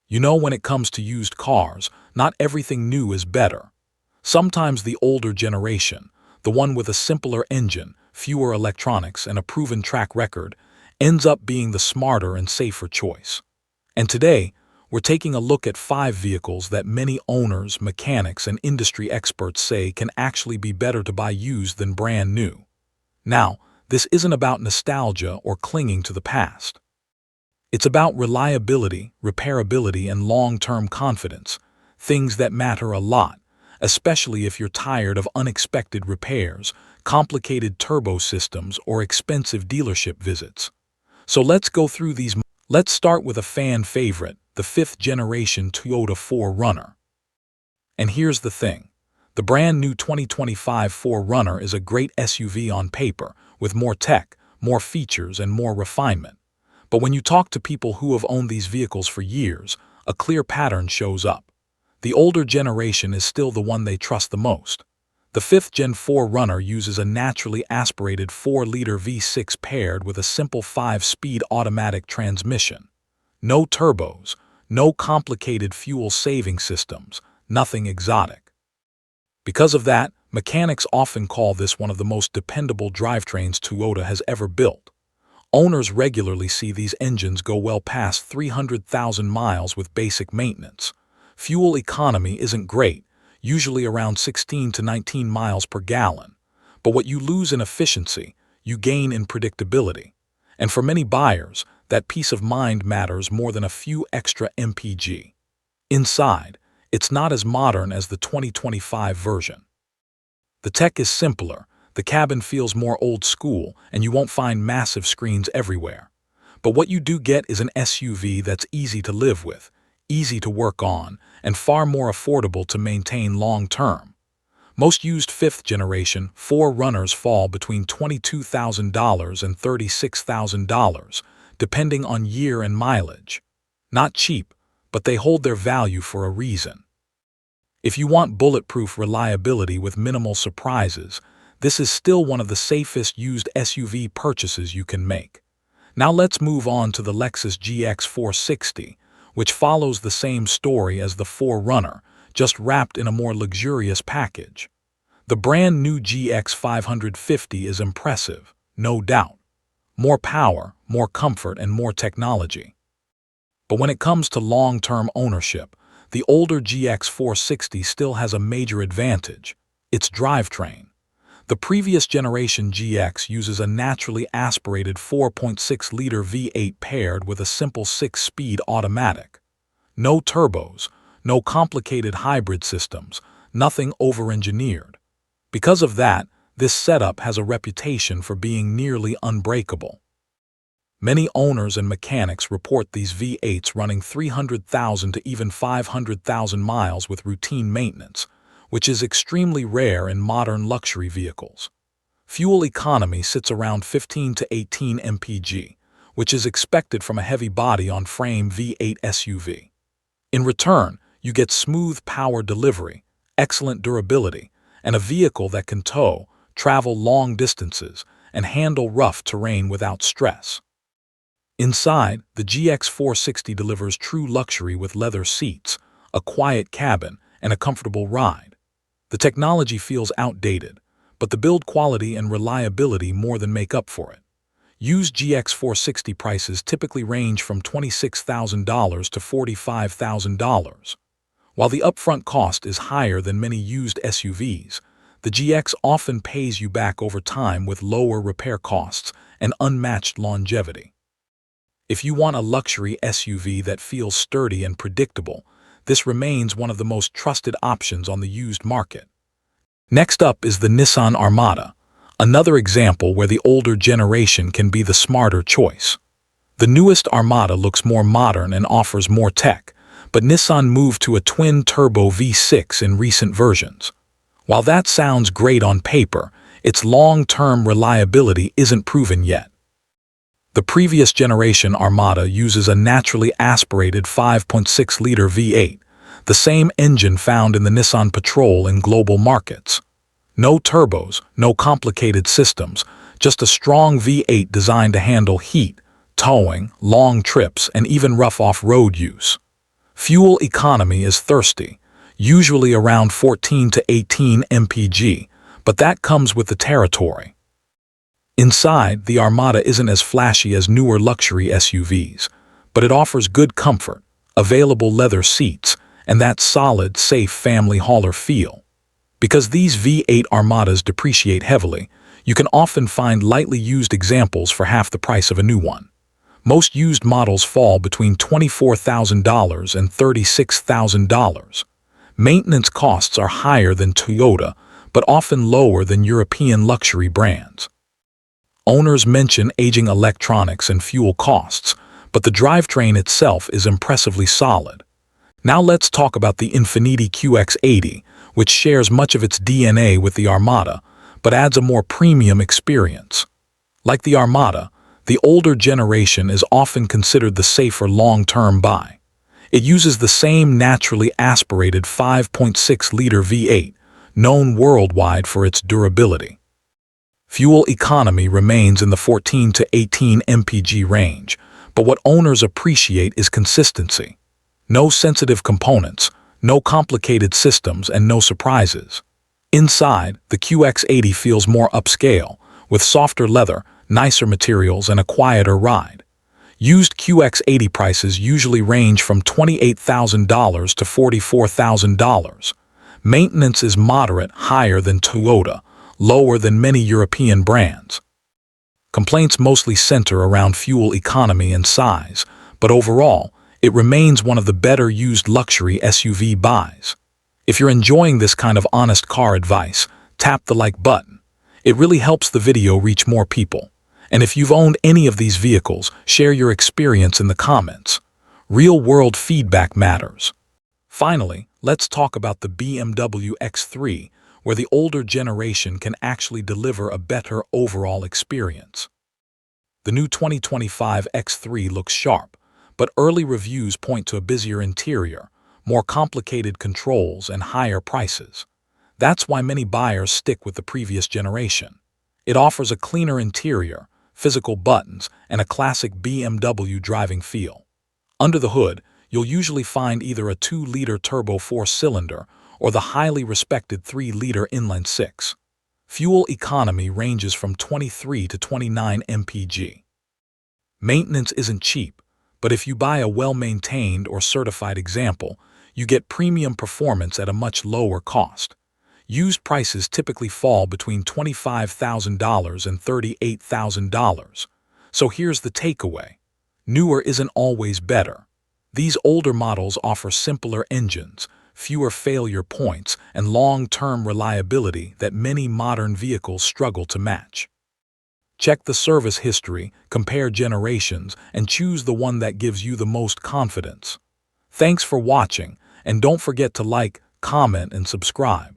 You know, when it comes to used cars, not everything new is better. Sometimes the older generation, the one with a simpler engine, fewer electronics, and a proven track record, ends up being the smarter and safer choice. And today, we're taking a look at 5 vehicles that many owners, mechanics, and industry experts say can actually be better to buy used than brand new. Now, this isn't about nostalgia or clinging to the past. It's about reliability, repairability, and long-term confidence, things that matter a lot, especially if you're tired of unexpected repairs, complicated turbo systems, or expensive dealership visits. So let's go through these. Let's start with a fan favorite, the 5th generation Toyota 4Runner. And here's the thing. The brand new 2025 4Runner is a great SUV on paper, with more tech, more features, and more refinement. But when you talk to people who have owned these vehicles for years, a clear pattern shows up. The older generation is still the one they trust the most. The 5th Gen 4Runner uses a naturally aspirated 4-liter V6 paired with a simple 5-speed automatic transmission. No turbos, no complicated fuel-saving systems, nothing exotic. Because of that, mechanics often call this one of the most dependable drivetrains Toyota has ever built. Owners regularly see these engines go well past 300,000 miles with basic maintenance. Fuel economy isn't great, usually around 16 to 19 miles per gallon. But what you lose in efficiency, you gain in predictability. And for many buyers, that peace of mind matters more than a few extra mpg. Inside, it's not as modern as the 2025 version. The tech is simpler, the cabin feels more old school, and you won't find massive screens everywhere. But what you do get is an SUV that's easy to live with, easy to work on, and far more affordable to maintain long-term. Most used 5th generation 4Runners fall between $22,000 and $36,000, depending on year and mileage. Not cheap, but they hold their value for a reason. If you want bulletproof reliability with minimal surprises, this is still one of the safest used SUV purchases you can make. Now let's move on to the Lexus GX460, which follows the same story as the 4Runner, just wrapped in a more luxurious package. The brand new GX550 is impressive, no doubt. More power, more comfort, and more technology. But when it comes to long-term ownership, the older GX460 still has a major advantage: its drivetrain. The previous generation GX uses a naturally aspirated 4.6-liter V8 paired with a simple 6-speed automatic. No turbos, no complicated hybrid systems, nothing over-engineered. Because of that, this setup has a reputation for being nearly unbreakable. Many owners and mechanics report these V8s running 300,000 to even 500,000 miles with routine maintenance, which is extremely rare in modern luxury vehicles. Fuel economy sits around 15 to 18 mpg, which is expected from a heavy body-on-frame V8 SUV. In return, you get smooth power delivery, excellent durability, and a vehicle that can tow, travel long distances, and handle rough terrain without stress. Inside, the GX460 delivers true luxury with leather seats, a quiet cabin, and a comfortable ride. The technology feels outdated, but the build quality and reliability more than make up for it. Used GX460 prices typically range from $26,000 to $45,000. While the upfront cost is higher than many used SUVs, the GX often pays you back over time with lower repair costs and unmatched longevity. If you want a luxury SUV that feels sturdy and predictable, this remains one of the most trusted options on the used market. Next up is the Nissan Armada, another example where the older generation can be the smarter choice. The newest Armada looks more modern and offers more tech, but Nissan moved to a twin-turbo V6 in recent versions. While that sounds great on paper, its long-term reliability isn't proven yet. The previous generation Armada uses a naturally aspirated 5.6-liter V8, the same engine found in the Nissan Patrol in global markets. No turbos, no complicated systems, just a strong V8 designed to handle heat, towing, long trips, and even rough off-road use. Fuel economy is thirsty, usually around 14 to 18 mpg, but that comes with the territory. Inside, the Armada isn't as flashy as newer luxury SUVs, but it offers good comfort, available leather seats, and that solid, safe family hauler feel. Because these V8 Armadas depreciate heavily, you can often find lightly used examples for half the price of a new one. Most used models fall between $24,000 and $36,000. Maintenance costs are higher than Toyota, but often lower than European luxury brands. Owners mention aging electronics and fuel costs, but the drivetrain itself is impressively solid. Now let's talk about the Infiniti QX80, which shares much of its DNA with the Armada, but adds a more premium experience. Like the Armada, the older generation is often considered the safer long-term buy. It uses the same naturally aspirated 5.6-liter V8, known worldwide for its durability. Fuel economy remains in the 14 to 18 mpg range, but what owners appreciate is consistency. No sensitive components, no complicated systems, and no surprises. Inside, the QX80 feels more upscale, with softer leather, nicer materials, and a quieter ride. Used QX80 prices usually range from $28,000 to $44,000. Maintenance is moderate, higher than Toyota, lower than many European brands. Complaints mostly center around fuel economy and size, but overall, it remains one of the better used luxury SUV buys. If you're enjoying this kind of honest car advice, tap the like button. It really helps the video reach more people. And if you've owned any of these vehicles, share your experience in the comments. Real-world feedback matters. Finally, let's talk about the BMW X3, where the older generation can actually deliver a better overall experience. The new 2025 X3 looks sharp, but early reviews point to a busier interior, more complicated controls, and higher prices. That's why many buyers stick with the previous generation. It offers a cleaner interior, physical buttons, and a classic BMW driving feel. Under the hood, you'll usually find either a 2-liter turbo 4-cylinder or the highly respected 3-liter inline-6. Fuel economy ranges from 23 to 29 mpg. Maintenance isn't cheap, but if you buy a well-maintained or certified example, you get premium performance at a much lower cost. Used prices typically fall between $25,000 and $38,000. So here's the takeaway. Newer isn't always better. These older models offer simpler engines, fewer failure points, and long-term reliability that many modern vehicles struggle to match. Check the service history, compare generations, and choose the one that gives you the most confidence. Thanks for watching, and don't forget to like, comment, and subscribe.